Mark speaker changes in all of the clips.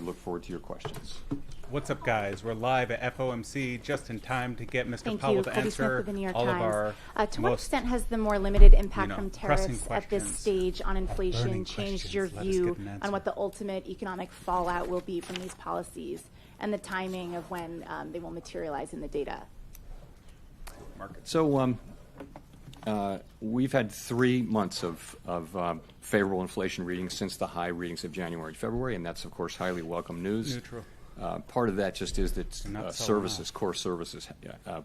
Speaker 1: look forward to your questions.
Speaker 2: What's up, guys? We're live at FOMC just in time to get Mr. Powell to answer all of our
Speaker 3: to what extent has the more limited impact from
Speaker 2: pressing
Speaker 3: tariffs at this stage on inflation changed your view on what the ultimate economic fallout will be from these policies and the timing of when they will materialize in the data?
Speaker 1: So we've had 3 months of favorable inflation readings since the high readings of January and February, and that's, of course, highly welcome news.
Speaker 2: Neutral.
Speaker 1: Part of that just is that services, core services,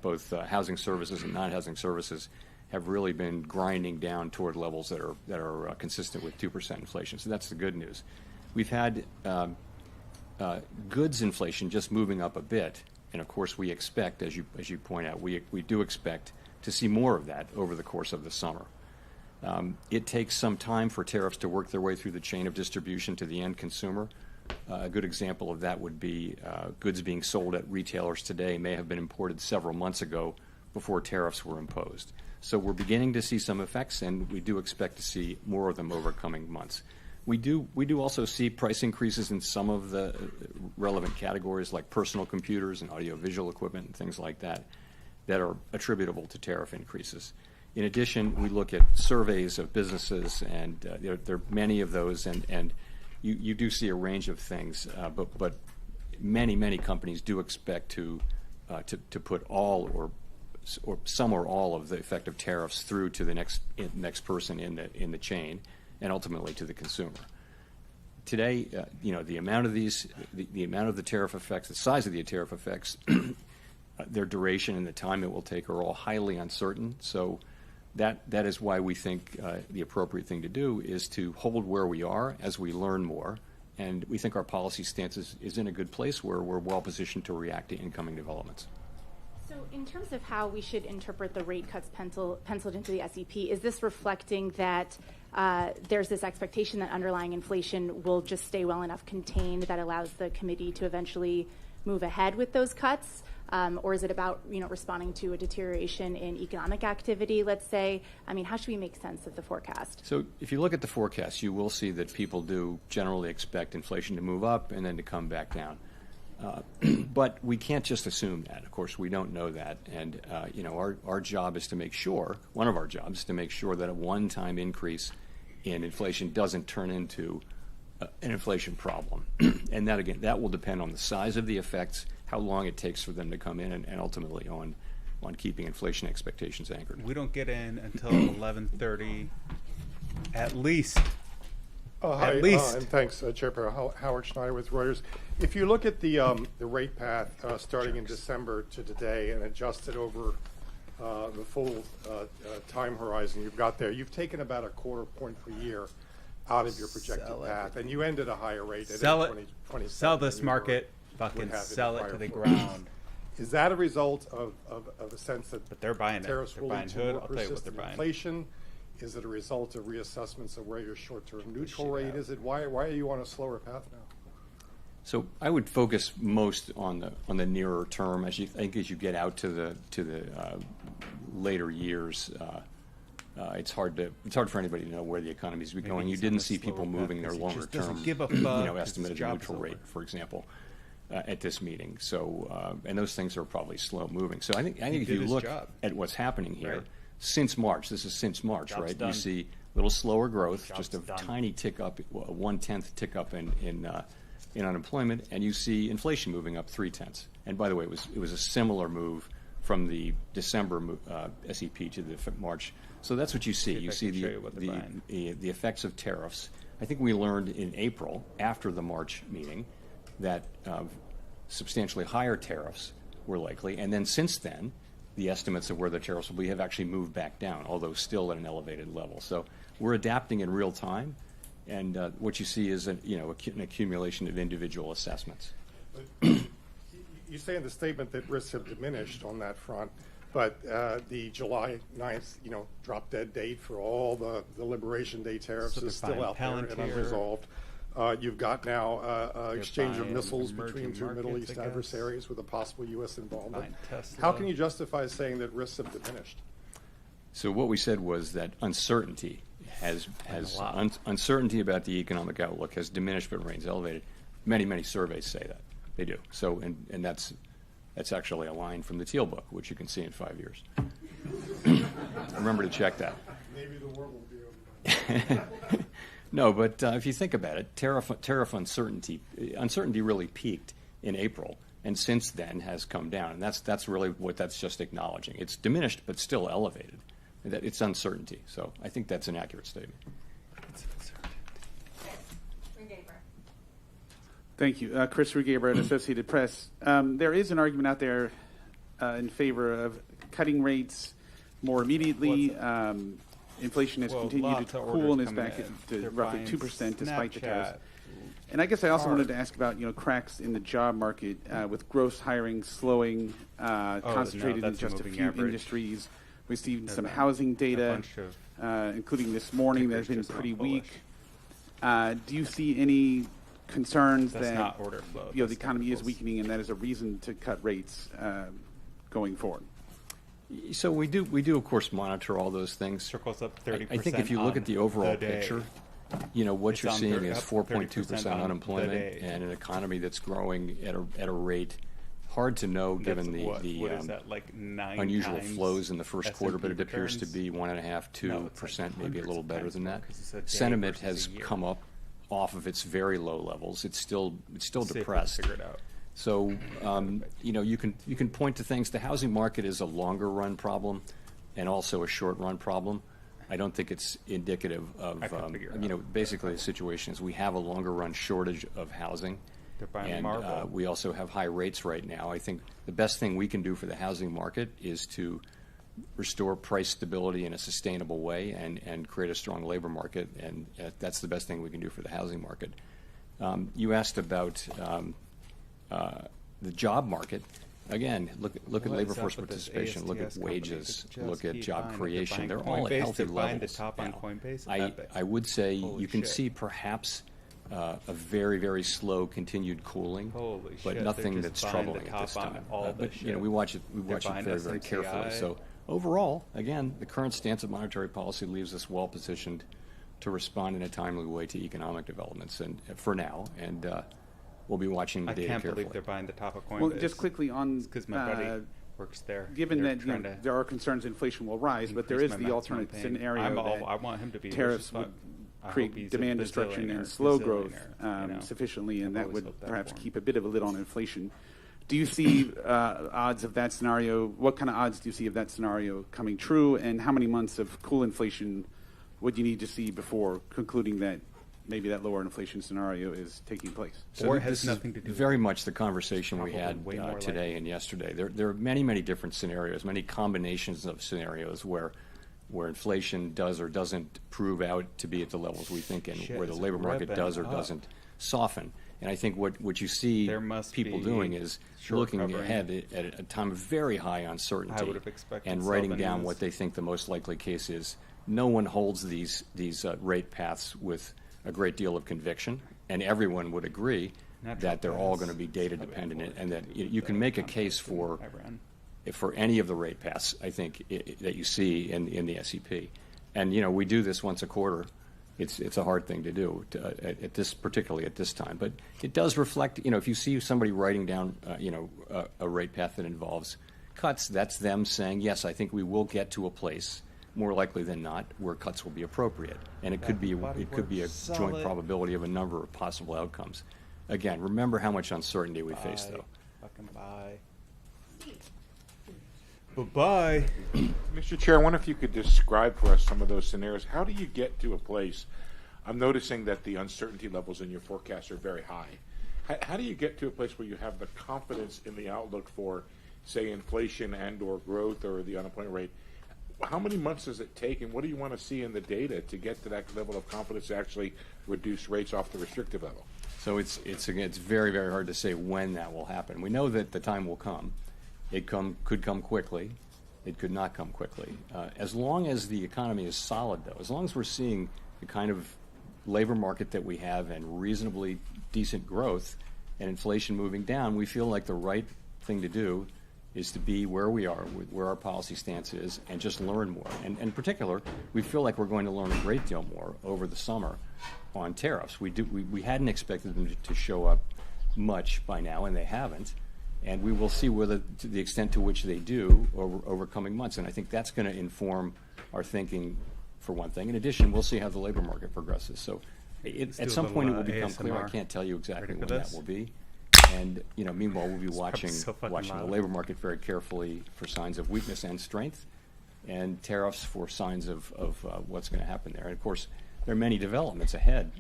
Speaker 1: both housing services and non-housing services, have really been grinding down toward levels that are consistent with 2% inflation. So that's the good news. We've had goods inflation just moving up a bit, and of course we expect, as you point out, we do expect to see more of that over the course of the summer. It takes some time for tariffs to work their way through the chain of distribution to the end consumer. A good example of that would be goods being sold at retailers today may have been imported several months ago before tariffs were imposed. So we're beginning to see some effects, and we do expect to see more of them over coming months. We do also see price increases in some of the relevant categories like personal computers and audiovisual equipment and things like that are attributable to tariff increases. In addition, we look at surveys of businesses, and there are many of those, and you do see a range of things, but many companies do expect to put all or some or all of the effect of tariffs through to the next person in the chain, and ultimately to the consumer. Today, the amount of the amount of the tariff effects, the size of the tariff effects, their duration and the time it will take are all highly uncertain. So that is why we think the appropriate thing to do is to hold where we are as we learn more, and we think our policy stance is in a good place where we're well positioned to react to incoming developments.
Speaker 3: So in terms of how we should interpret the rate cuts penciled into the SEP, is this reflecting that there's this expectation that underlying inflation will just stay well enough contained that allows the committee to eventually move ahead with those cuts? Or is it about responding to a deterioration in economic activity, let's say? I mean, how should we make sense of the forecast?
Speaker 1: So if you look at the forecast, you will see that people do generally expect inflation to move up and then to come back down. But we can't just assume that. Of course, we don't know that. And our job is to make sure, one of our jobs is to make sure that a one-time increase in inflation doesn't turn into an inflation problem. And that, again, that will depend on the size of the effects, how long it takes for them to come in, and ultimately on keeping inflation expectations anchored.
Speaker 2: We don't get in until 11:30, at least.
Speaker 4: Hi,
Speaker 2: at least.
Speaker 4: And thanks, Chairperson Howard Schneider with Reuters. If you look at the rate path starting in December to today and adjust it over the full time horizon you've got there, you've taken about a quarter point per year out of your projected path, and you end at a higher rate.
Speaker 2: Sell this market. Fucking sell it to the ground.
Speaker 4: Is that a result of a sense that
Speaker 2: but they're buying
Speaker 4: tariffs
Speaker 2: it.
Speaker 4: will lead to more persistent
Speaker 2: buying.
Speaker 4: inflation? Is it a result of reassessments of where your short-term neutral rate is? Why are you on a slower path now?
Speaker 1: So I would focus most on the nearer term as you get out to the later years. It's hard for anybody to know where the economy is going. You didn't see people moving their longer term estimate of the neutral rate, for example, at this meeting. So and those things are probably slow moving. So I think if you look at what's happening here since March, this is since March, right? You see a little slower growth, just a tiny tick up, a 1/10 tick up in unemployment, and you see inflation moving up 0.3. And by the way, it was a similar move from the December SEP to the March. So that's what you see. You see the effects of tariffs. I think we learned in April, after the March meeting, that substantially higher tariffs were likely. And then since then, the estimates of where the tariffs will be have actually moved back down, although still at an elevated level. So we're adapting in real time. And what you see is an accumulation of individual assessments.
Speaker 4: You say in the statement that risks have diminished on that front, but the July 9th, drop dead date for all the Liberation Day tariffs is still out there and unresolved. You've got now exchange of missiles between two Middle East adversaries with a possible U.S. involvement. How can you justify saying that risks have diminished?
Speaker 1: So what we said was that uncertainty uncertainty about the economic outlook has diminished but remains elevated. many surveys say that. They do. So, and that's actually a line from the Teal book, which you can see in 5 years. Remember to check that.
Speaker 4: Maybe the world will be over.
Speaker 1: No, but if you think about it, tariff uncertainty really peaked in April, and since then has come down, and that's really what that's just acknowledging. It's diminished, but still elevated. That it's uncertainty. So I think that's an accurate statement.
Speaker 5: Thank you. Chris Rugaber at Associated Press. There is an argument out there in favor of cutting rates more immediately. Inflation has continued to cool and is back to roughly 2% despite the tariffs. And I guess I also wanted to ask about cracks in the job market with gross hiring slowing, concentrated in just a few industries. We've seen some housing data, including this morning, that has been pretty weak. Do you see any concerns that the economy is weakening and that is a reason to cut rates going forward?
Speaker 1: So we do of course monitor all those things.
Speaker 2: Circles up 30%.
Speaker 1: I think if you look at the overall picture, what you're seeing is 4.2% unemployment and an economy that's growing at a rate hard to know given the unusual flows in the first quarter, but it appears to be 1.5%, 2%, maybe a little better than that. Sentiment has come up off of its very low levels. It's still depressed. So you can point to things. The housing market is a longer run problem and also a short run problem. I don't think it's indicative of basically the situation is we have a longer run shortage of housing, and we also have high rates right now. I think the best thing we can do for the housing market is to restore price stability in a sustainable way and create a strong labor market, and that's the best thing we can do for the housing market. You asked about the job market. Again, look at labor force participation, look at wages, look at job creation. They're all at healthy levels now. I would say you can see perhaps a very, very slow continued cooling, but nothing that's troubling at this time. But we watch it very, very carefully. So overall, again, the current stance of monetary policy leaves us well positioned to respond in a timely way to economic developments, and for now, and we'll be watching the data carefully.
Speaker 2: I can't believe they're buying the top of Coinbase.
Speaker 5: Well, just quickly on
Speaker 2: because my buddy works there.
Speaker 5: Given that there are concerns inflation will rise, but there is the alternate scenario that
Speaker 2: I want him to be
Speaker 5: tariffs would create demand destruction and slow growth sufficiently, and that would perhaps keep a bit of a lid on inflation. Do you see odds of that scenario? What kind of odds do you see of that scenario coming true, and how many months of cool inflation would you need to see before concluding that maybe that lower inflation scenario is taking place?
Speaker 1: So it has nothing to do with very much the conversation we had today and yesterday. There are many, many different scenarios, many combinations of scenarios where inflation does or doesn't prove out to be at the levels we think, and where the labor market does or doesn't soften. And I think what you see people doing is looking ahead at a time of very high uncertainty and writing down what they think the most likely case is. No one holds these rate paths with a great deal of conviction, and everyone would agree that they're all going to be data dependent, and that you can make a case for any of the rate paths, I think, that you see in the SEP. And we do this once a quarter. It's a hard thing to do particularly at this time, but it does reflect. If you see somebody writing down a rate path that involves cuts, that's them saying, yes, I think we will get to a place, more likely than not, where cuts will be appropriate, and it could be a joint probability of a number of possible outcomes. Again, remember how much uncertainty we face, though.
Speaker 2: Fucking bye. Bye-bye.
Speaker 6: Mr. Chair, I wonder if you could describe for us some of those scenarios. How do you get to a place? I'm noticing that the uncertainty levels in your forecast are very high. How do you get to a place where you have the confidence in the outlook for, say, inflation and or growth or the unemployment rate? How many months does it take, and what do you want to see in the data to get to that level of confidence to actually reduce rates off the restrictive level?
Speaker 1: So it's very, very hard to say when that will happen. We know that the time will come. It could come quickly. It could not come quickly. As long as the economy is solid, though, as long as we're seeing the kind of labor market that we have and reasonably decent growth and inflation moving down, we feel like the right thing to do is to be where we are, where our policy stance is, and just learn more. And in particular, we feel like we're going to learn a great deal more over the summer on tariffs. We hadn't expected them to show up much by now, and they haven't. And we will see whether, to the extent to which they do over coming months. And I think that's going to inform our thinking, for one thing. In addition, we'll see how the labor market progresses. So at some point it will become clear. I can't tell you exactly when that will be. And meanwhile, we'll be watching the labor market very carefully for signs of weakness and strength, and tariffs for signs of what's going to happen there. And of course, there are many developments ahead.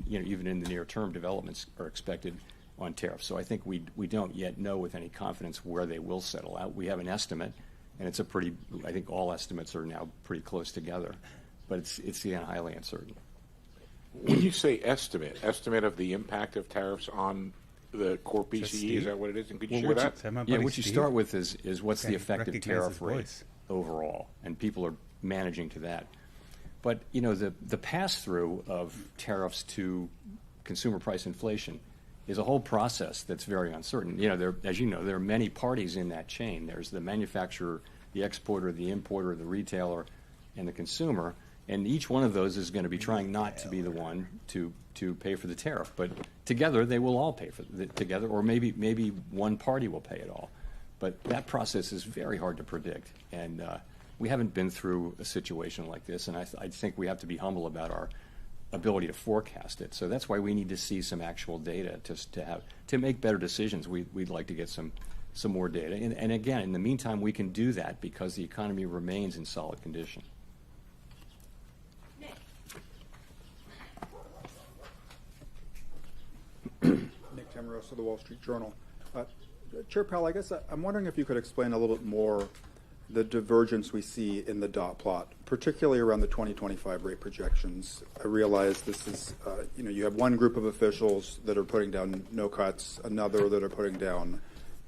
Speaker 1: Even in the near term, developments are expected on tariffs. So I think we don't yet know with any confidence where they will settle out. We have an estimate, and it's I think all estimates are now pretty close together, but it's highly uncertain.
Speaker 6: When you say estimate of the impact of tariffs on the core PCE, is that what it is? And could you share that?
Speaker 1: Yeah, what you start with is what's the effective tariff rate overall, and people are managing to that. But the pass-through of tariffs to consumer price inflation is a whole process that's very uncertain. As you know, there are many parties in that chain. There's the manufacturer, the exporter, the importer, the retailer, and the consumer. And each one of those is going to be trying not to be the one to pay for the tariff. But together, they will all pay for it together, or maybe one party will pay it all. But that process is very hard to predict. And we haven't been through a situation like this. And I think we have to be humble about our ability to forecast it. So that's why we need to see some actual data to make better decisions. We'd like to get some more data. And again, in the meantime, we can do that because the economy remains in solid condition.
Speaker 7: Nick Tamarosa of the Wall Street Journal. Chair Powell, I guess I'm wondering if you could explain a little bit more the divergence we see in the dot plot, particularly around the 2025 rate projections. I realize this is, you have one group of officials that are putting down no cuts, another that are putting down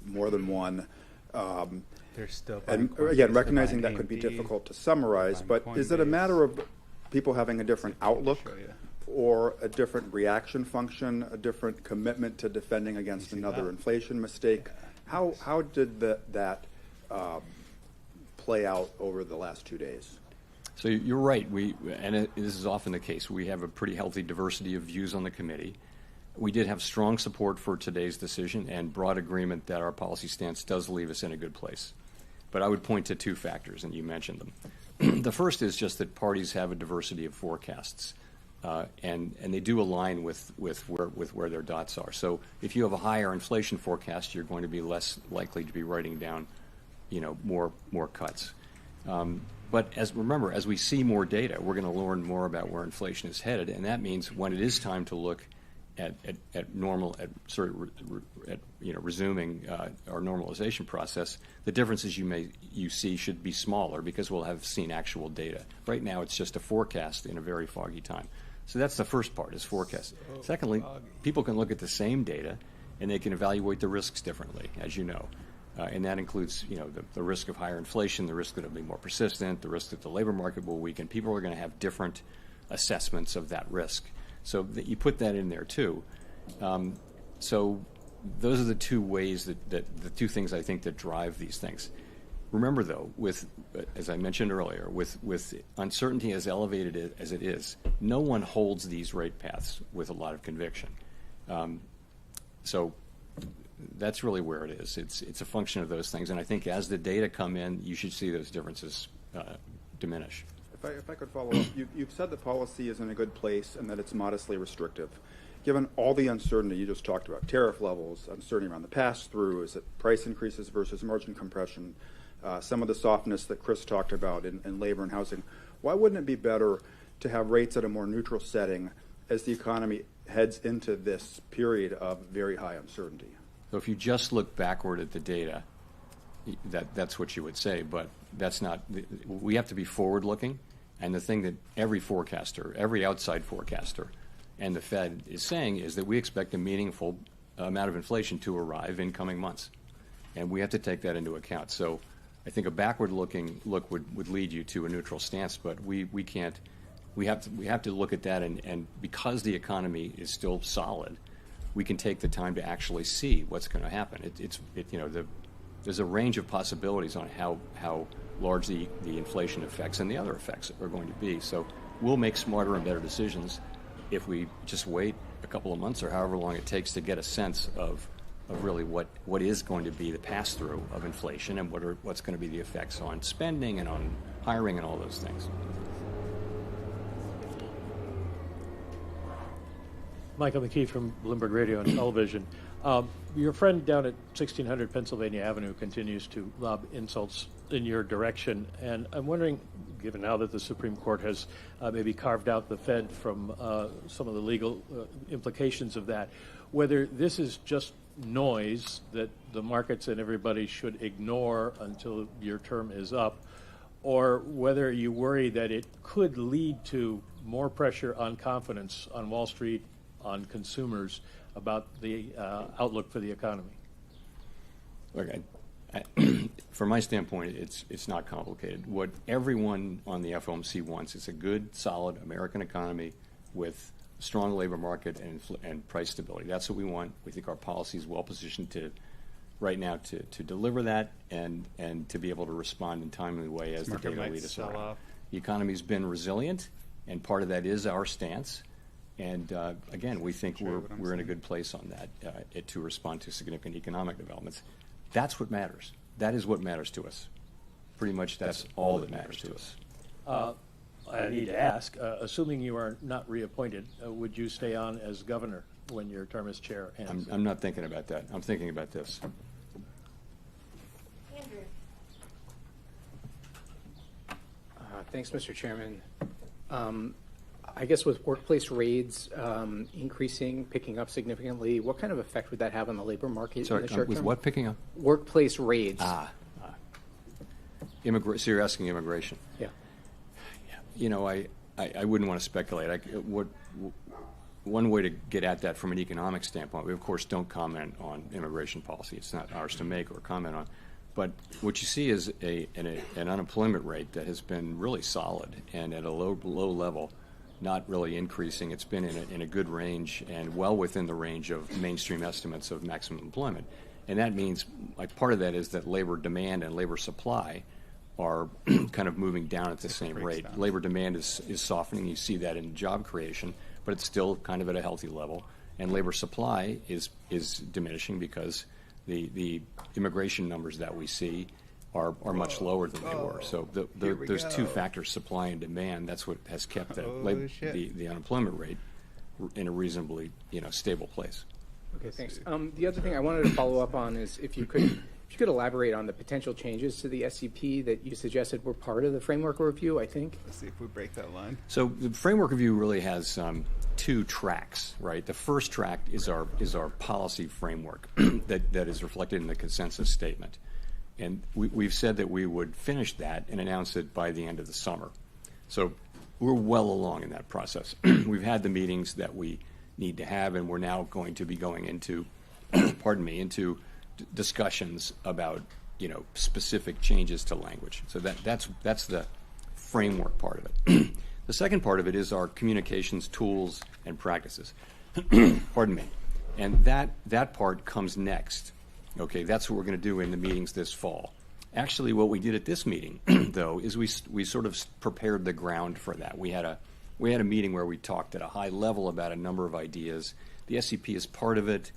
Speaker 7: more than one.
Speaker 2: There's still
Speaker 7: and again, recognizing that could be difficult to summarize, but is it a matter of people having a different outlook or a different reaction function, a different commitment to defending against another inflation mistake? How did that play out over the last 2 days?
Speaker 1: So you're right. This is often the case. We have a pretty healthy diversity of views on the committee. We did have strong support for today's decision and broad agreement that our policy stance does leave us in a good place. But I would point to two factors, and you mentioned them. The first is just that parties have a diversity of forecasts, and they do align with where their dots are. So if you have a higher inflation forecast, you're going to be less likely to be writing down more cuts. But remember, as we see more data, we're going to learn more about where inflation is headed, and that means when it is time to look at resuming our normalization process, the differences you see should be smaller because we'll have seen actual data. Right now, it's just a forecast in a very foggy time. So that's the first part, is forecast. Secondly, people can look at the same data and they can evaluate the risks differently, as you know. And that includes, the risk of higher inflation, the risk that it'll be more persistent, the risk that the labor market will weaken. People are going to have different assessments of that risk. So that you put that in there too. So those are the two ways that the two things I think that drive these things. Remember though, as I mentioned earlier, with uncertainty as elevated as it is, no one holds these rate paths with a lot of conviction. So that's really where it is. It's a function of those things, and I think as the data come in, you should see those differences diminish.
Speaker 7: If I could follow up, you've said the policy is in a good place and that it's modestly restrictive. Given all the uncertainty you just talked about, tariff levels, uncertainty around the pass-through, is it price increases versus margin compression, some of the softness that Chris talked about in labor and housing, why wouldn't it be better to have rates at a more neutral setting as the economy heads into this period of very high uncertainty?
Speaker 1: So if you just look backward at the data, that's what you would say, but that's not. We have to be forward-looking, and the thing that every forecaster, every outside forecaster, and the Fed is saying is that we expect a meaningful amount of inflation to arrive in coming months, and we have to take that into account. So I think a backward-looking look would lead you to a neutral stance, but we can't. We have to look at that, and because the economy is still solid, we can take the time to actually see what's going to happen. There's a range of possibilities on how large the inflation effects and the other effects are going to be. So we'll make smarter and better decisions if we just wait a couple of months or however long it takes to get a sense of really what is going to be the pass-through of inflation and what's going to be the effects on spending and on hiring and all those things.
Speaker 8: Michael McKee from Bloomberg Radio and Television. Your friend down at 1600 Pennsylvania Avenue continues to lob insults in your direction, and I'm wondering, given now that the Supreme Court has maybe carved out the Fed from some of the legal implications of that, whether this is just noise that the markets and everybody should ignore until your term is up, or whether you worry that it could lead to more pressure on confidence on Wall Street, on consumers, about the outlook for the economy.
Speaker 1: Look, from my standpoint, it's not complicated. What everyone on the FOMC wants is a good, solid American economy with a strong labor market and price stability. That's what we want. We think our policy is well positioned right now to deliver that and to be able to respond in a timely way as the data lead us on. The economy's been resilient, and part of that is our stance. And again, we think we're in a good place on that to respond to significant economic developments. That's what matters. That is what matters to us. Pretty much that's all that matters to us.
Speaker 8: I need to ask, assuming you are not reappointed, would you stay on as governor when your term as chair ends?
Speaker 1: I'm not thinking about that. I'm thinking about this.
Speaker 3: Andrew.
Speaker 9: Thanks, Mr. Chairman. I guess with workplace raids increasing, picking up significantly, what kind of effect would that have on the labor market in the short
Speaker 1: with
Speaker 9: term?
Speaker 1: what picking up?
Speaker 9: Workplace raids.
Speaker 1: So you're asking immigration?
Speaker 9: Yeah.
Speaker 1: You know, I wouldn't want to speculate. One way to get at that from an economic standpoint, we of course don't comment on immigration policy. It's not ours to make or comment on. But what you see is an unemployment rate that has been really solid and at a low level, not really increasing. It's been in a good range and well within the range of mainstream estimates of maximum employment. And that means, like, part of that is that labor demand and labor supply are kind of moving down at the same rate. Labor demand is softening. You see that in job creation, but it's still kind of at a healthy level. And labor supply is diminishing because the immigration numbers that we see are much lower than they were. So those two factors, supply and demand, that's what has kept the unemployment rate in a reasonably stable place.
Speaker 9: Okay, thanks. The other thing I wanted to follow up on is if you could elaborate on the potential changes to the SEP that you suggested were part of the framework review, I think.
Speaker 2: Let's see if we break that line.
Speaker 1: So the framework review really has two tracks, right? The first track is our policy framework that is reflected in the consensus statement. And we've said that we would finish that and announce it by the end of the summer. So we're well along in that process. We've had the meetings that we need to have, and we're now going to be going into, into discussions about, specific changes to language. So that's the framework part of it. The second part of it is our communications tools and practices. And that part comes next. Okay, that's what we're going to do in the meetings this fall. Actually, what we did at this meeting, though, is we sort of prepared the ground for that. We had a meeting where we talked at a high level about a number of ideas. The SEP is part of it.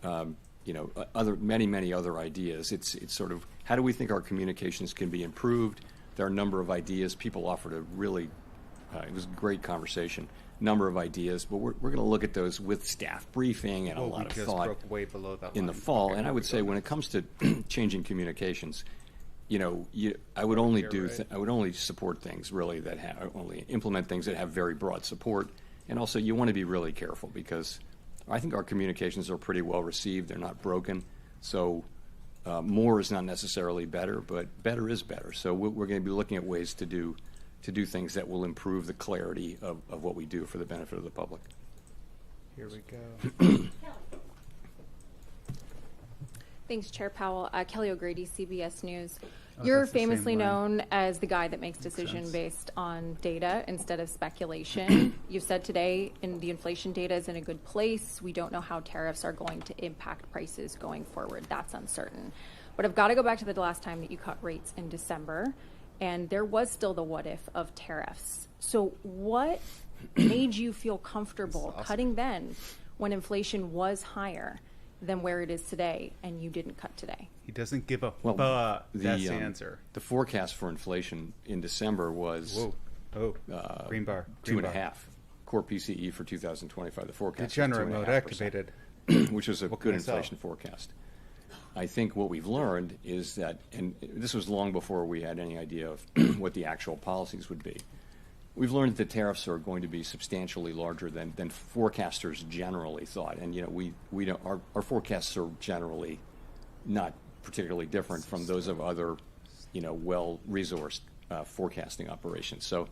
Speaker 1: Many other ideas. It's sort of how do we think our communications can be improved? There are a number of ideas. People offered a really it was a great conversation. Number of ideas, but we're going to look at those with staff briefing and a lot of thought
Speaker 2: way below that
Speaker 1: in the fall. And I would say when it comes to changing communications, I would only support things really that only implement things that have very broad support. And also, you want to be really careful because I think our communications are pretty well received. They're not broken, so more is not necessarily better, but better is better. So we're going to be looking at ways to do things that will improve the clarity of what we do for the benefit of the public.
Speaker 2: Here we go.
Speaker 10: Thanks, Chair Powell. Kelly O'Grady, CBS News. You're famously known as the guy that makes decisions based on data instead of speculation. You've said today the inflation data is in a good place. We don't know how tariffs are going to impact prices going forward. That's uncertain. But I've got to go back to the last time that you cut rates in December, and there was still the what if of tariffs. So what made you feel comfortable cutting then when inflation was higher than where it is today and you didn't cut today?
Speaker 2: He doesn't give a
Speaker 1: Well,
Speaker 2: that's the answer.
Speaker 1: The forecast for inflation in December was
Speaker 2: green bar.
Speaker 1: 2.5. Core PCE for 2025. The forecast
Speaker 2: Degenerate
Speaker 1: was
Speaker 2: mode
Speaker 1: 2.5%,
Speaker 2: activated.
Speaker 1: which is a good inflation forecast. I think what we've learned is that, and this was long before we had any idea of what the actual policies would be. We've learned that tariffs are going to be substantially larger than forecasters generally thought, and we don't, our forecasts are generally not particularly different from those of other, well-resourced forecasting operations. So,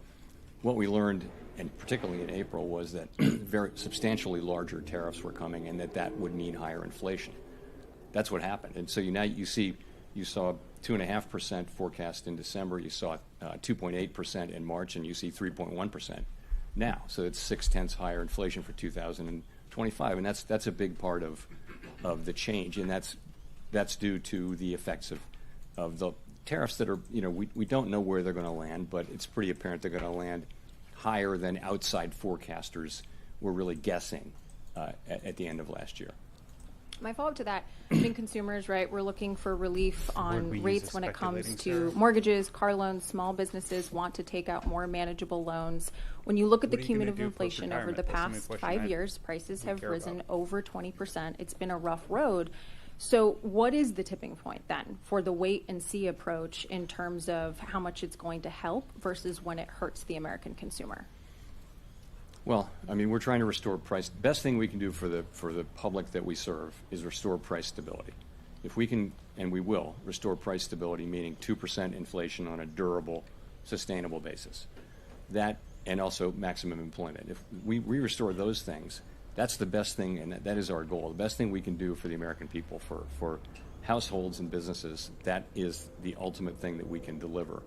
Speaker 1: what we learned, and particularly in April, was that very substantially larger tariffs were coming, and that would mean higher inflation. That's what happened, and so you saw 2.5% forecast in December. You saw 2.8% in March, and you see 3.1% now. So it's 0.6 higher inflation for 2025, and that's a big part of the change, and that's due to the effects of the tariffs that are we don't know where they're going to land, but it's pretty apparent they're going to land higher than outside forecasters were really guessing at the end of last year.
Speaker 10: My follow-up to that, I think consumers, right, we're looking for relief on rates when it comes to
Speaker 2: speculating
Speaker 10: mortgages, car loans. Small businesses want to take out more manageable loans. When you look at the
Speaker 2: What are you gonna
Speaker 10: cumulative
Speaker 2: do
Speaker 10: inflation over
Speaker 2: post-retirement?
Speaker 10: the
Speaker 2: That's the main
Speaker 10: past
Speaker 2: question
Speaker 10: 5
Speaker 2: I
Speaker 10: years, prices have
Speaker 2: care
Speaker 10: risen
Speaker 2: about.
Speaker 10: over 20%. It's been a rough road. So what is the tipping point then for the wait and see approach in terms of how much it's going to help versus when it hurts the American consumer?
Speaker 1: Well, I mean, we're trying to restore price. Best thing we can do for the public that we serve is restore price stability. If we can, and we will, restore price stability, meaning 2% inflation on a durable, sustainable basis. That, and also maximum employment. If we restore those things, that's the best thing, and that is our goal. The best thing we can do for the American people, for households and businesses, that is the ultimate thing that we can deliver.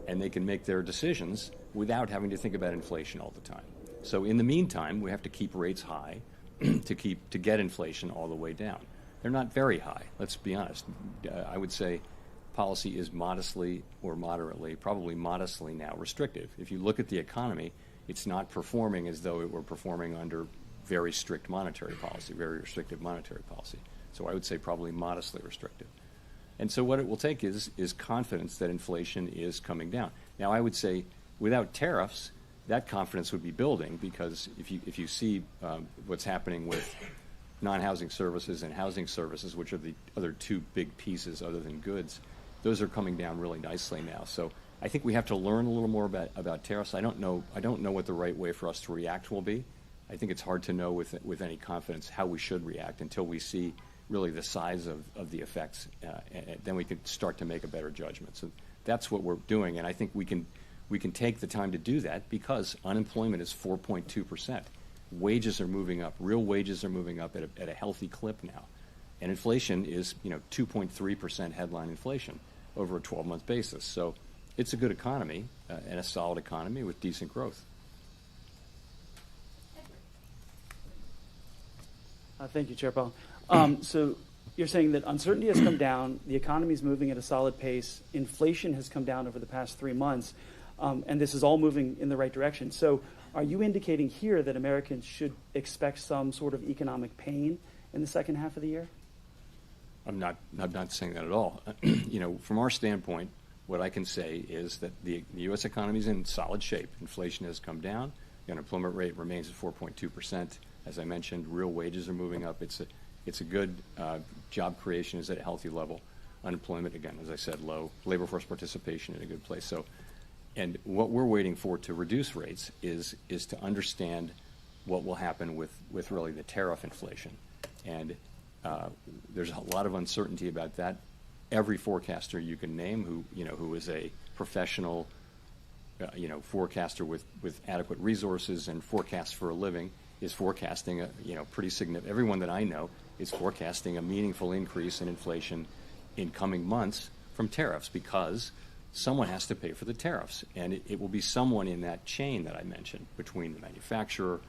Speaker 1: And they can make their decisions without having to think about inflation all the time. So in the meantime, we have to keep rates high to get inflation all the way down. They're not very high, let's be honest. I would say policy is modestly or moderately, probably modestly now restrictive. If you look at the economy, it's not performing as though it were performing under very strict monetary policy, very restrictive monetary policy. So I would say probably modestly restrictive. And so what it will take is confidence that inflation is coming down. Now, I would say without tariffs, that confidence would be building, because if you see what's happening with non-housing services and housing services, which are the other two big pieces other than goods, those are coming down really nicely now. So I think we have to learn a little more about tariffs. I don't know what the right way for us to react will be. I think it's hard to know with any confidence how we should react until we see really the size of the effects, and then we can start to make a better judgment. So that's what we're doing, and I think we can take the time to do that because unemployment is 4.2%. Wages are moving up. Real wages are moving up at a healthy clip now. And inflation is 2.3% headline inflation over a 12-month basis. So it's a good economy and a solid economy with decent growth.
Speaker 11: Thank you, Chair Powell. So you're saying that uncertainty has come down, the economy is moving at a solid pace, inflation has come down over the past 3 months, and this is all moving in the right direction. So are you indicating here that Americans should expect some sort of economic pain in the second half of the year?
Speaker 1: I'm not saying that at all. From our standpoint, what I can say is that the U.S. economy is in solid shape. Inflation has come down. The unemployment rate remains at 4.2%. As I mentioned, real wages are moving up. It's a good job creation is at a healthy level. Unemployment, again, as I said, low. Labor force participation in a good place. So, and what we're waiting for to reduce rates is to understand what will happen with really the tariff inflation. And there's a lot of uncertainty about that. Every forecaster you can name who is a professional forecaster with adequate resources and forecasts for a living is forecasting a pretty significant. Everyone that I know is forecasting a meaningful increase in inflation in coming months from tariffs, because someone has to pay for the tariffs, and it will be someone in that chain that I mentioned between the manufacturer,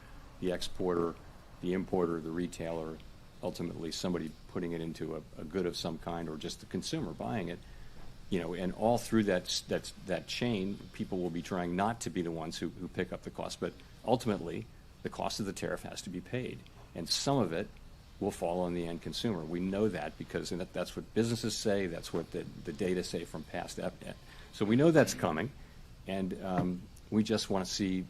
Speaker 1: the exporter, the importer, the retailer, ultimately somebody putting it into a good of some kind, or just the consumer buying it. And all through that chain, people will be trying not to be the ones who pick up the cost. But ultimately, the cost of the tariff has to be paid, and some of it will fall on the end consumer. We know that because that's what businesses say, that's what the data say from past EPNET. So we know that's coming, and we just want to see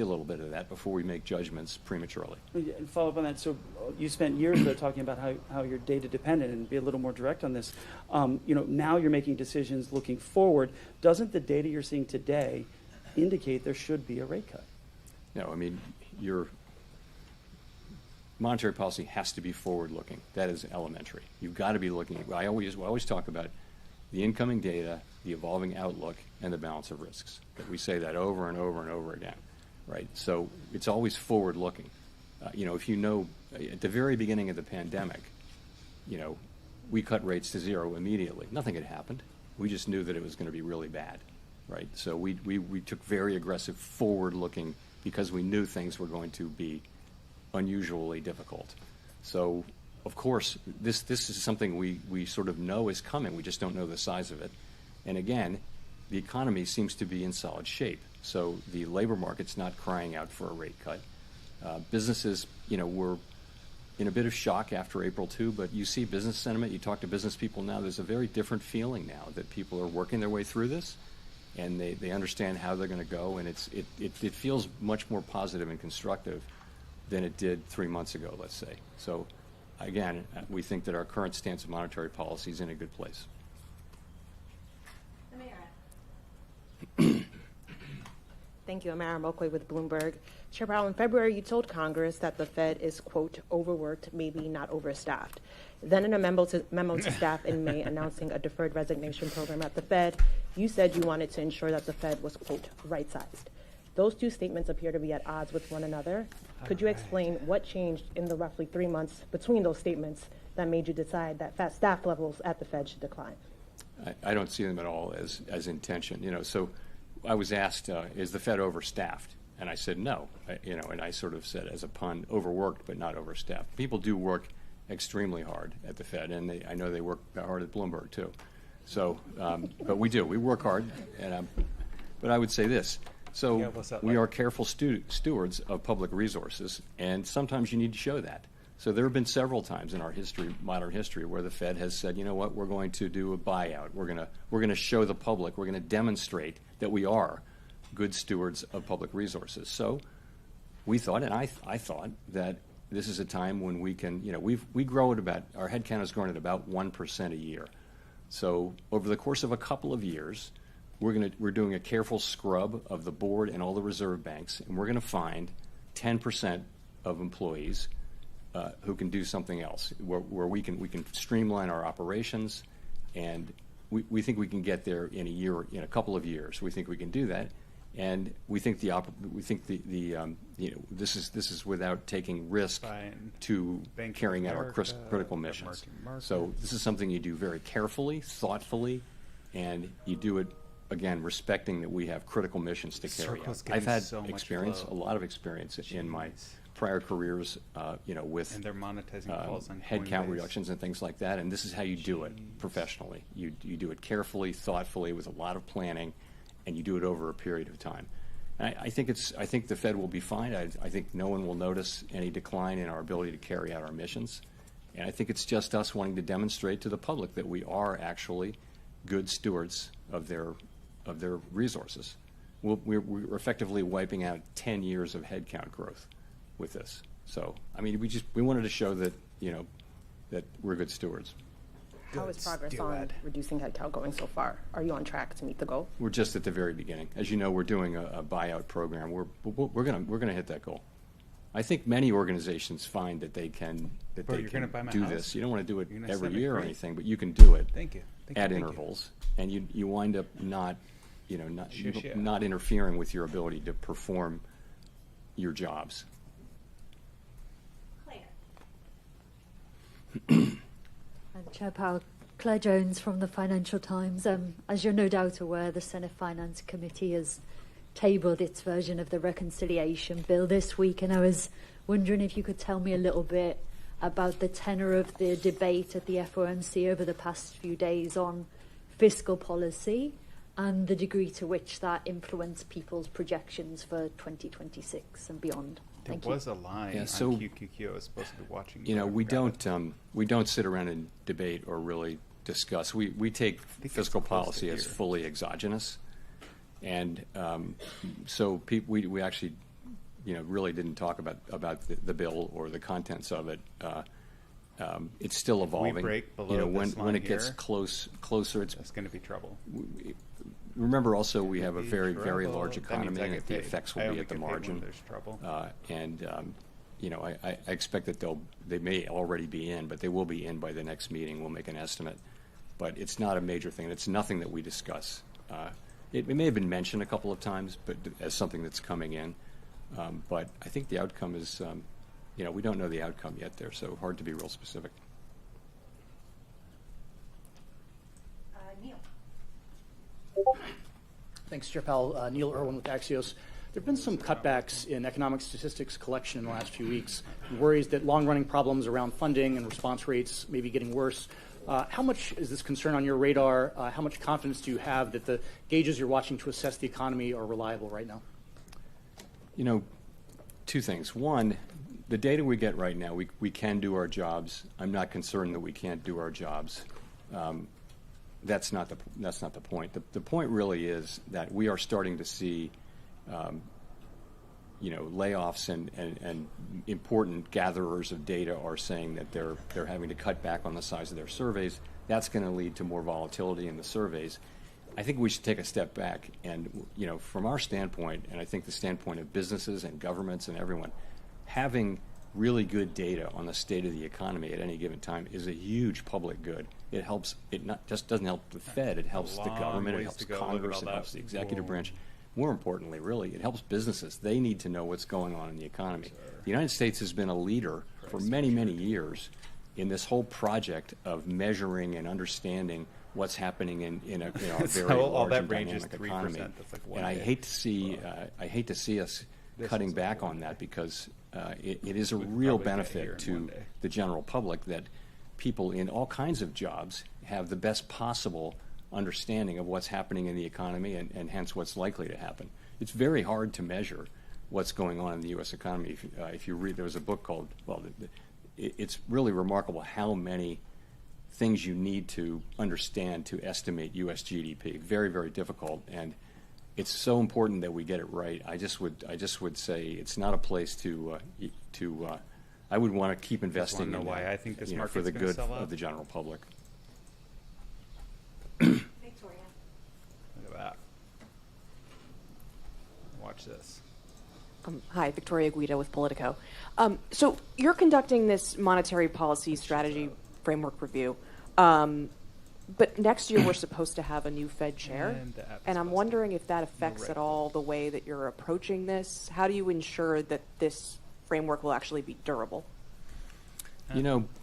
Speaker 1: a little bit of that before we make judgments prematurely.
Speaker 11: And follow up on that. So you spent years though talking about how you're data dependent, and be a little more direct on this. Now you're making decisions looking forward. Doesn't the data you're seeing today indicate there should be a rate cut?
Speaker 1: No, I mean, your monetary policy has to be forward-looking. That is elementary. You've got to be looking at, I always talk about the incoming data, the evolving outlook, and the balance of risks. We say that over and over and over again, right? So it's always forward-looking. If you know, at the very beginning of the pandemic, we cut rates to zero immediately. Nothing had happened. We just knew that it was going to be really bad, right? So we took very aggressive forward-looking because we knew things were going to be unusually difficult. So, of course, this is something we sort of know is coming. We just don't know the size of it. And again, the economy seems to be in solid shape. So the labor market's not crying out for a rate cut. Businesses, were in a bit of shock after April 2, but you see business sentiment. You talk to business people now. There's a very different feeling now that people are working their way through this, and they understand how they're going to go, and it feels much more positive and constructive than it did 3 months ago, let's say. So, again, we think that our current stance of monetary policy is in a good place.
Speaker 12: Thank you. Amara Mokwe with Bloomberg. Chair Powell, in February, you told Congress that the Fed is, quote, overworked, maybe not overstaffed. Then in a memo to staff in May announcing a deferred resignation program at the Fed, you said you wanted to ensure that the Fed was, quote, right-sized. Those two statements appear to be at odds with one another. Could you explain what changed in the roughly 3 months between those statements that made you decide that staff levels at the Fed should decline?
Speaker 1: I don't see them at all as intention. So I was asked, is the Fed overstaffed? And I said no. And I sort of said as a pun, overworked but not overstaffed. People do work extremely hard at the Fed, and I know they work hard at Bloomberg too. So, but we do. We work hard. But I would say this. So we are careful stewards of public resources, and sometimes you need to show that. So there have been several times in our history, modern history, where the Fed has said, you know what, we're going to do a buyout. We're going to show the public. We're going to demonstrate that we are good stewards of public resources. So we thought, and I thought, that this is a time when we can, we grow at about, our headcount has grown at about 1% a year. So over the course of a couple of years, we're doing a careful scrub of the board and all the reserve banks, and we're going to find 10% of employees who can do something else, where we can streamline our operations, and we think we can get there in a couple of years. We think we can do that, and we think this is without taking risk to carrying out our critical missions. So this is something you do very carefully, thoughtfully, and you do it, again, respecting that we have critical missions to carry out. I've had experience, a lot of experience in my prior careers, with
Speaker 2: and they're monetizing calls on
Speaker 1: headcount reductions and things like that. And this is how you do it professionally. You do it carefully, thoughtfully, with a lot of planning, and you do it over a period of time. And I think the Fed will be fine. I think no one will notice any decline in our ability to carry out our missions. And I think it's just us wanting to demonstrate to the public that we are actually good stewards of their resources. We're effectively wiping out 10 years of headcount growth with this. So, I mean, we wanted to show that, that we're good stewards.
Speaker 12: How is progress on reducing headcount going so far? Are you on track to meet the goal?
Speaker 1: We're just at the very beginning. As you know, we're doing a buyout program. We're gonna hit that goal. I think many organizations find that they can do this. You don't want to do it every year or anything, but you can do it. At intervals, and you wind up not interfering with your ability to perform your jobs.
Speaker 13: Chair Powell, Claire Jones from the Financial Times. As you're no doubt aware, the Senate Finance Committee has tabled its version of the reconciliation bill this week, and I was wondering if you could tell me a little bit about the tenor of the debate at the FOMC over the past few days on fiscal policy, and the degree to which that influenced people's projections for 2026 and beyond.
Speaker 2: There
Speaker 13: Thank you.
Speaker 2: was a line on QQQ I was supposed to be watching.
Speaker 1: We don't sit around and debate or really discuss. We take fiscal policy as fully exogenous, and so we actually, really didn't talk about the bill or the contents of it. It's still evolving.
Speaker 2: We break below this line
Speaker 1: when it gets
Speaker 2: here,
Speaker 1: closer, it's
Speaker 2: going to be trouble.
Speaker 1: Remember, also we have a very large
Speaker 2: That means
Speaker 1: economy,
Speaker 2: I
Speaker 1: and
Speaker 2: get
Speaker 1: the
Speaker 2: paid.
Speaker 1: effects
Speaker 2: I
Speaker 1: will be
Speaker 2: only
Speaker 1: at the
Speaker 2: get paid when
Speaker 1: margin.
Speaker 2: there's trouble.
Speaker 1: I expect that they may already be in, but they will be in by the next meeting. We'll make an estimate, but it's not a major thing. It's nothing that we discuss. It may have been mentioned a couple of times, but as something that's coming in. But I think the outcome is, we don't know the outcome yet there, so hard to be real specific.
Speaker 14: Neil. Thanks, Chair Powell. Neil Irwin with Axios. There have been some cutbacks in economic statistics collection in the last few weeks. Worries that long-running problems around funding and response rates may be getting worse. How much is this concern on your radar? How much confidence do you have that the gauges you're watching to assess the economy are reliable right now?
Speaker 1: Two things. One, the data we get right now, we can do our jobs. I'm not concerned that we can't do our jobs. That's not the point. The point really is that we are starting to see layoffs and important gatherers of data are saying that they're having to cut back on the size of their surveys. That's going to lead to more volatility in the surveys. I think we should take a step back and, from our standpoint, and I think the standpoint of businesses and governments and everyone, having really good data on the state of the economy at any given time is a huge public good. It helps. It not just doesn't help the Fed. It helps the government. It helps Congress. It helps the executive branch. More importantly, really, it helps businesses. They need to know what's going on in the economy. The United States has been a leader for many, many years in this whole project of measuring and understanding what's happening in a very large and dynamic economy. And I hate to see us cutting back on that, because it is a real benefit to the general public that people in all kinds of jobs have the best possible understanding of what's happening in the economy and hence what's likely to happen. It's very hard to measure what's going on in the U.S. economy. If you read, there was a book called, it's really remarkable how many things you need to understand to estimate U.S. GDP. Very, very difficult, and it's so important that we get it right. I just would say it's not a place to I would want to keep investing in
Speaker 2: why I think this
Speaker 1: for the good of the general public.
Speaker 2: Victoria. Look at that. Watch this.
Speaker 15: Hi, Victoria Guida with Politico. So you're conducting this monetary policy strategy framework review, but next year we're supposed to have a new Fed chair, and I'm wondering if that affects at all the way that you're approaching this. How do you ensure that this framework will actually be durable?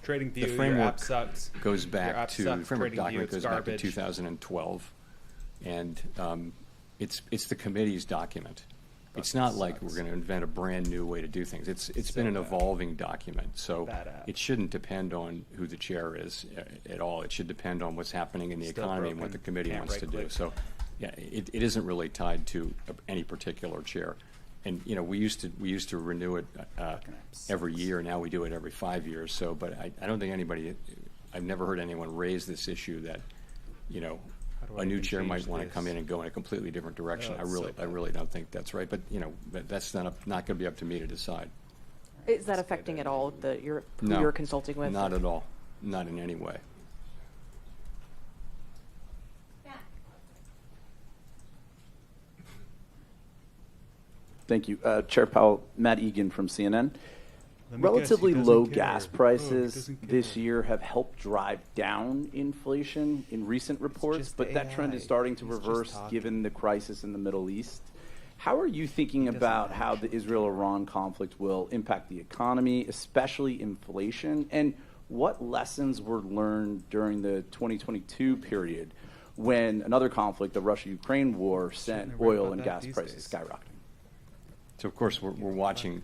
Speaker 2: Trading View,
Speaker 1: the framework
Speaker 2: sucks.
Speaker 1: goes back to the framework
Speaker 2: Trading
Speaker 1: document
Speaker 2: View,
Speaker 1: goes back to
Speaker 2: garbage.
Speaker 1: 2012, and it's the committee's document. It's not like we're going to invent a brand new way to do things. It's been an evolving document, so it shouldn't depend on who the chair is at all. It should depend on what's happening in the economy and what the committee wants to do. So, yeah, it isn't really tied to any particular chair. And we used to renew it every year. Now we do it every 5 years. So, but I don't think anybody. I've never heard anyone raise this issue that a new chair might want to come in and go in a completely different direction. I really don't think that's right. But that's not going to be up to me to decide.
Speaker 15: Is that affecting at all who you're consulting with?
Speaker 1: Not at all. Not in any way.
Speaker 16: Thank you. Chair Powell, Matt Egan from CNN. Relatively low gas prices this year have helped drive down inflation in recent reports, but that trend is starting to reverse given the crisis in the Middle East. How are you thinking about how the Israel-Iran conflict will impact the economy, especially inflation, and what lessons were learned during the 2022 period when another conflict, the Russia-Ukraine war, sent oil and gas prices skyrocketing?
Speaker 1: So, of course, we're watching,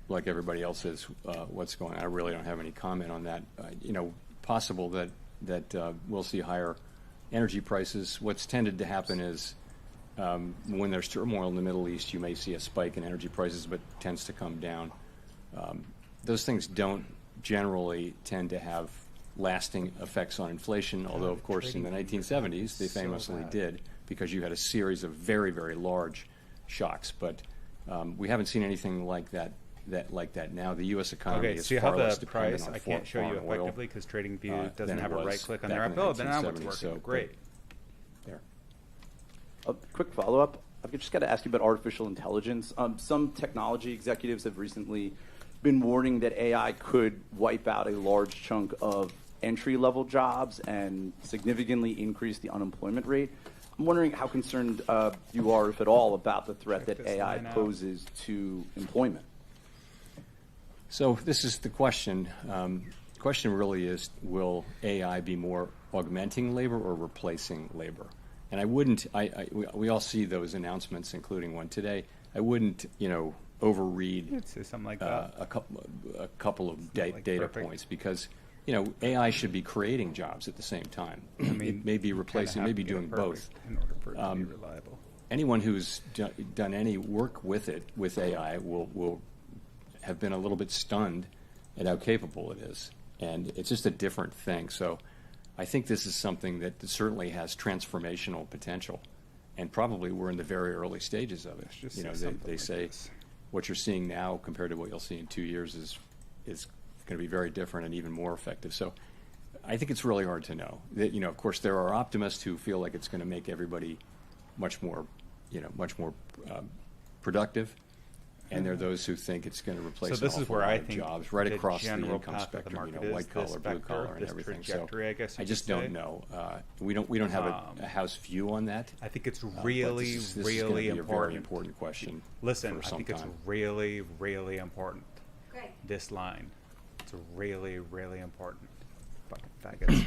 Speaker 1: like everybody else is, what's going on. I really don't have any comment on that. Possible that we'll see higher energy prices, what's tended to happen is when there's turmoil in the Middle East, you may see a spike in energy prices, but tends to come down. Those things don't generally tend to have lasting effects on inflation, although, of course, in the 1970s, they famously did, because you had a series of very, very large shocks. But we haven't seen anything like that now. The U.S. economy is far less dependent on
Speaker 2: I can't show you
Speaker 1: foreign oil
Speaker 2: effectively because TradingView doesn't
Speaker 1: than
Speaker 2: have
Speaker 1: it
Speaker 2: a
Speaker 1: was
Speaker 2: right click on
Speaker 1: back
Speaker 2: their
Speaker 1: in
Speaker 2: app.
Speaker 1: the
Speaker 2: Oh, then now it's
Speaker 1: 1970s,
Speaker 2: working.
Speaker 1: so
Speaker 2: Great.
Speaker 1: There.
Speaker 16: A quick follow-up. I've just got to ask you about artificial intelligence. Some technology executives have recently been warning that AI could wipe out a large chunk of entry-level jobs and significantly increase the unemployment rate. I'm wondering how concerned you are, if at all, about the threat that AI poses to employment.
Speaker 1: So this is the question. The question really is, will AI be more augmenting labor or replacing labor? And I wouldn't, we all see those announcements, including one today. I wouldn't, overread
Speaker 2: something like that.
Speaker 1: a couple of data points, because, AI should be creating jobs at the same time. It may be replacing, maybe doing both.
Speaker 2: In order for it to be reliable.
Speaker 1: Anyone who's done any work with AI will have been a little bit stunned at how capable it is. And it's just a different thing. So I think this is something that certainly has transformational potential, and probably we're in the very early stages of it. They say what you're seeing now compared to what you'll see in 2 years is going to be very different and even more effective. So I think it's really hard to know. Of course, there are optimists who feel like it's going to make everybody much more productive. And there are those who think it's going to replace
Speaker 2: so this
Speaker 1: an
Speaker 2: is
Speaker 1: awful
Speaker 2: where
Speaker 1: lot
Speaker 2: I
Speaker 1: of
Speaker 2: think
Speaker 1: jobs right across the income
Speaker 2: path
Speaker 1: spectrum,
Speaker 2: of the market
Speaker 1: white collar, blue collar, and everything. So I just don't know. We don't have a house view on that.
Speaker 2: I think it's
Speaker 1: really
Speaker 2: really, really
Speaker 1: important. A very important question.
Speaker 2: Listen,
Speaker 1: for
Speaker 2: I
Speaker 1: some
Speaker 2: think
Speaker 1: time.
Speaker 2: it's really, really important.
Speaker 13: Great.
Speaker 2: This line, it's really, really important. Fucking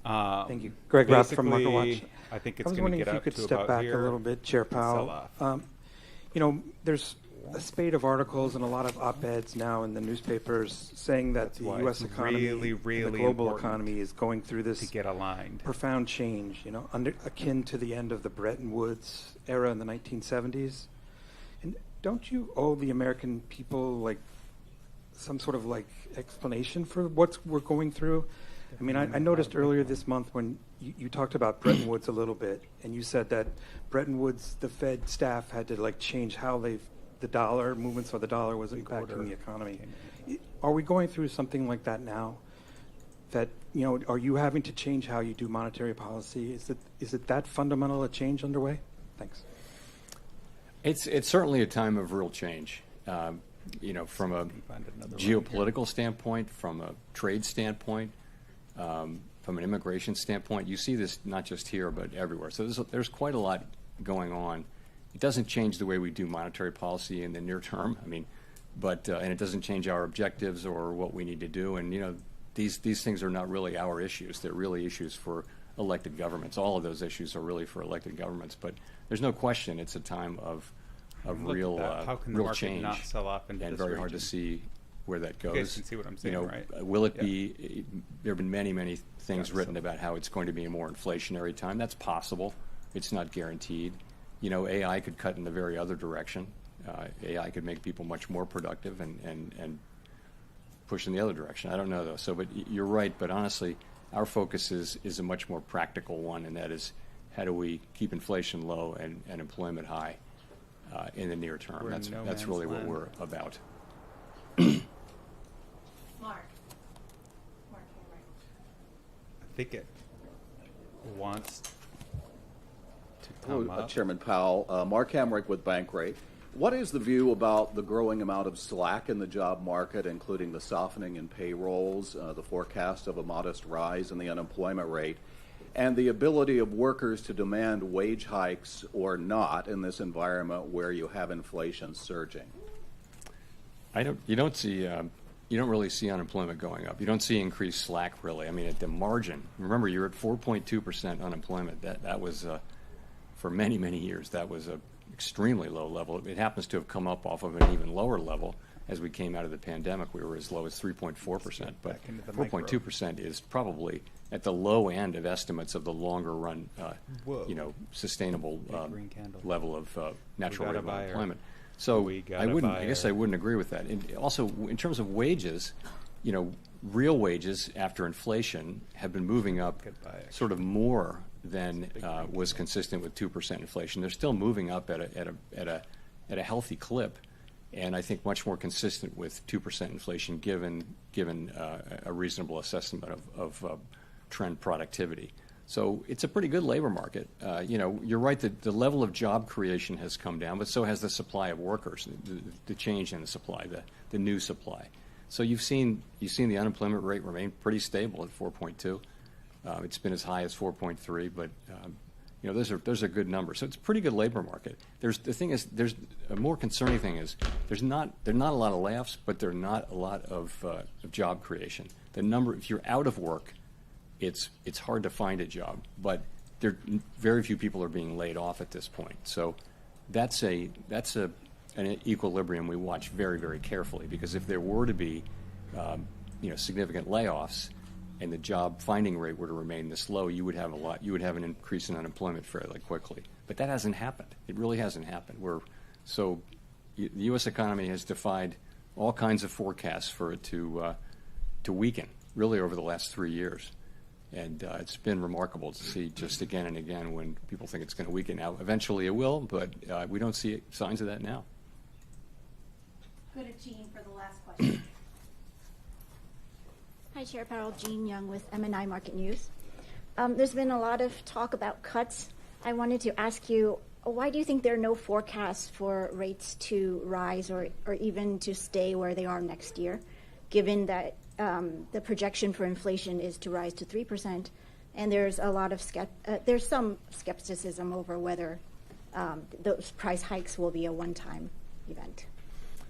Speaker 2: faggots.
Speaker 17: Thank you, Greg Rapp from MarketWatch.
Speaker 2: I think it's
Speaker 17: I was
Speaker 2: going to
Speaker 17: wondering
Speaker 2: get
Speaker 17: if you
Speaker 2: up
Speaker 17: could
Speaker 2: to
Speaker 17: step
Speaker 2: about
Speaker 17: back
Speaker 2: here
Speaker 17: a little bit, Chair Powell. There's a spate of articles and a lot of op-eds now in the newspapers saying that the U.S. economy, the global economy, is going through this
Speaker 2: to get aligned,
Speaker 17: profound change. Akin to the end of the Bretton Woods era in the 1970s. And don't you owe the American people some sort of explanation for what we're going through? I mean, I noticed earlier this month when you talked about Bretton Woods a little bit, and you said that Bretton Woods, the Fed staff had to change how the dollar movements of the dollar was impacting the economy. Are we going through something like that now? That are you having to change how you do monetary policy? Is it that fundamental a change underway? Thanks.
Speaker 1: It's certainly a time of real change. From a geopolitical standpoint, from a trade standpoint, from an immigration standpoint. You see this not just here but everywhere. So there's quite a lot going on. It doesn't change the way we do monetary policy in the near term. I mean, but and it doesn't change our objectives or what we need to do. And these things are not really our issues. They're really issues for elected governments. All of those issues are really for elected governments. But there's no question it's a time of real change,
Speaker 2: not sell off into
Speaker 1: and
Speaker 2: this
Speaker 1: very
Speaker 2: region?
Speaker 1: hard to see where that goes.
Speaker 2: You guys can see what I'm saying, right?
Speaker 1: Will it be? There have been many things written about how it's going to be a more inflationary time. That's possible. It's not guaranteed. AI could cut in the very other direction. AI could make people much more productive and push in the other direction. I don't know, though. So, but you're right. But honestly, our focus is a much more practical one, and that is how do we keep inflation low and employment high in the near term. That's really what we're about.
Speaker 10: Mark.
Speaker 2: I think it wants to come up.
Speaker 18: Chairman Powell. Mark Hamrick with Bankrate. What is the view about the growing amount of slack in the job market, including the softening in payrolls, the forecast of a modest rise in the unemployment rate, and the ability of workers to demand wage hikes or not in this environment where you have inflation surging?
Speaker 1: You don't really see unemployment going up. You don't see increased slack, really. I mean, at the margin. Remember, you're at 4.2% unemployment. That was for many years. That was a extremely low level. It happens to have come up off of an even lower level as we came out of the pandemic. We were as low as 3.4%, but 4.2% is probably at the low end of estimates of the longer run, sustainable level of natural rate of unemployment. So I guess I wouldn't agree with that. And also, in terms of wages, real wages after inflation have been moving up sort of more than was consistent with 2% inflation. They're still moving up at a healthy clip, and I think much more consistent with 2% inflation given a reasonable assessment of trend productivity. So it's a pretty good labor market. You're right that the level of job creation has come down, but so has the supply of workers, the change in the supply, the new supply. So you've seen the unemployment rate remain pretty stable at 4.2. It's been as high as 4.3, but those are good numbers. So it's a pretty good labor market. There's a more concerning thing is there are not a lot of layoffs, but there are not a lot of job creation. The number, if you're out of work, it's hard to find a job, but very few people are being laid off at this point. So that's an equilibrium we watch very, very carefully, because if there were to be significant layoffs and the job finding rate were to remain this low, you would have an increase in unemployment fairly quickly. But that hasn't happened. It really hasn't happened. The U.S. economy has defied all kinds of forecasts for it to weaken, really, over the last 3 years. And it's been remarkable to see just again and again when people think it's going to weaken. Now, eventually it will, but we don't see signs of that now.
Speaker 19: Go to Jean for the last question. Hi, Chair Powell. Jean Young with MNI Market News. There's been a lot of talk about cuts. I wanted to ask you, why do you think there are no forecasts for rates to rise or even to stay where they are next year, given that the projection for inflation is to rise to 3%, and there's a lot of there's some skepticism over whether those price hikes will be a one-time event?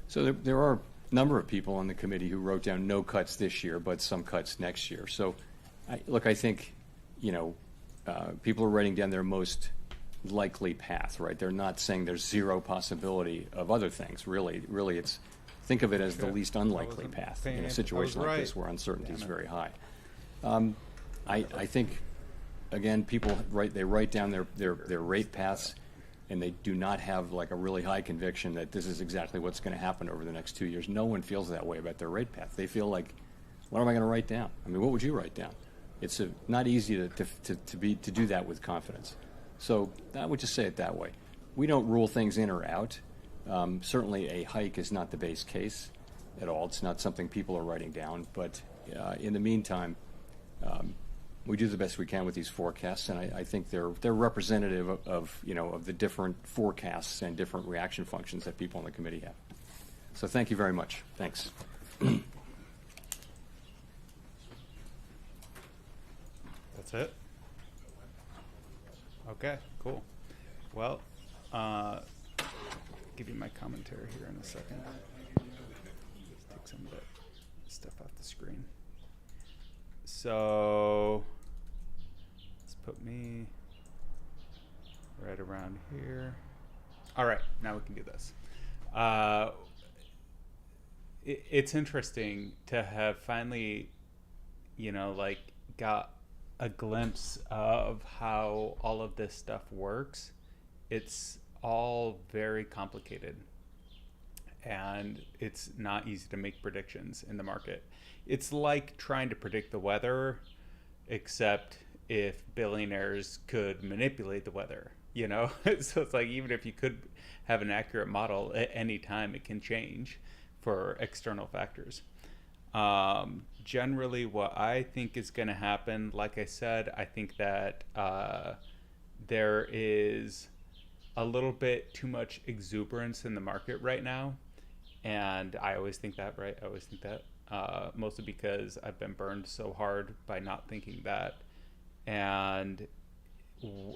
Speaker 1: So there are a number of people on the committee who wrote down no cuts this year, but some cuts next year. So, I think, people are writing down their most likely path, right? They're not saying there's zero possibility of other things. Really, think of it as the least unlikely path in a situation like this where uncertainty is very high. I think, again, people write down their rate paths, and they do not have like a really high conviction that this is exactly what's going to happen over the next 2 years. No one feels that way about their rate path. They feel like, what am I going to write down? I mean, what would you write down? It's not easy to do that with confidence. So I would just say it that way. We don't rule things in or out. Certainly a hike is not the base case at all. It's not something people are writing down. But in the meantime, we do the best we can with these forecasts, and I think they're representative of the different forecasts and different reaction functions that people on the committee have. So thank you very much. Thanks.
Speaker 2: That's it? Okay, cool. Well, give you my commentary here in a second. Just take some of that stuff off the screen. So let's put me right around here. All right, now we can do this. It's interesting to have finally, got a glimpse of how all of this stuff works. It's all very complicated, and it's not easy to make predictions in the market. It's like trying to predict the weather, except if billionaires could manipulate the weather, So it's like, even if you could have an accurate model, at any time it can change for external factors. Generally, what I think is going to happen, like I said, I think that there is a little bit too much exuberance in the market right now. And I always think that, right? I always think that, mostly because I've been burned so hard by not thinking that. And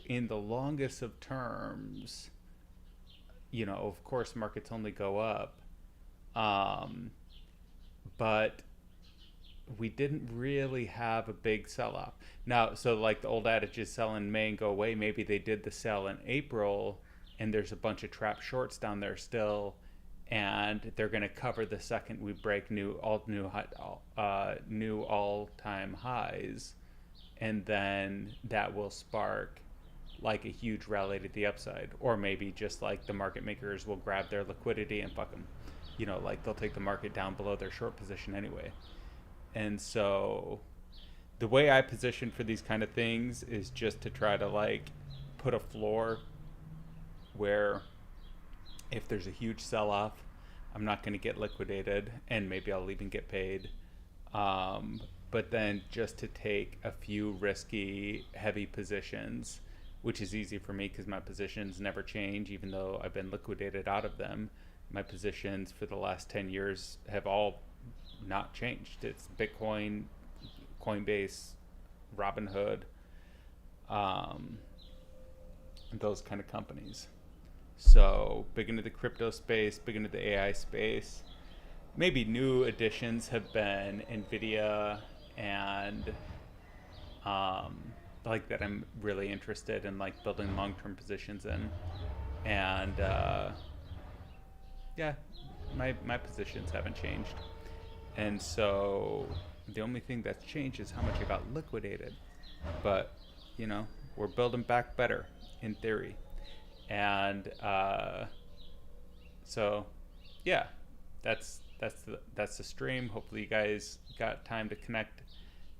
Speaker 2: in the longest of terms, of course, markets only go up. But we didn't really have a big sell-off. Now, so like the old adage is sell in May and go away. Maybe they did the sell in April, and there's a bunch of trap shorts down there still, and they're going to cover the second we break new all-time highs, and then that will spark like a huge rally to the upside, or maybe just like the market makers will grab their liquidity and fuck them, you know, like they'll take the market down below their short position anyway. And so the way I position for these kind of things is just to try to like put a floor where if there's a huge sell-off, I'm not going to get liquidated, and maybe I'll even get paid. But then just to take a few risky, heavy positions, which is easy for me because my positions never change, even though I've been liquidated out of them. My positions for the last 10 years have all not changed. It's Bitcoin, Coinbase, Robinhood, those kind of companies. So big into the crypto space, big into the AI space. Maybe new additions have been NVIDIA and like that I'm really interested in like building long-term positions in. And yeah, my positions haven't changed. And so the only thing that's changed is how much I got liquidated. But, you know, we're building back better in theory. And so yeah, that's the stream. Hopefully you guys got time to connect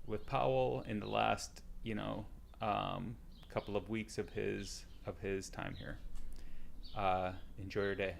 Speaker 2: with Powell in the last, you know, couple of weeks of his time here. Enjoy your day.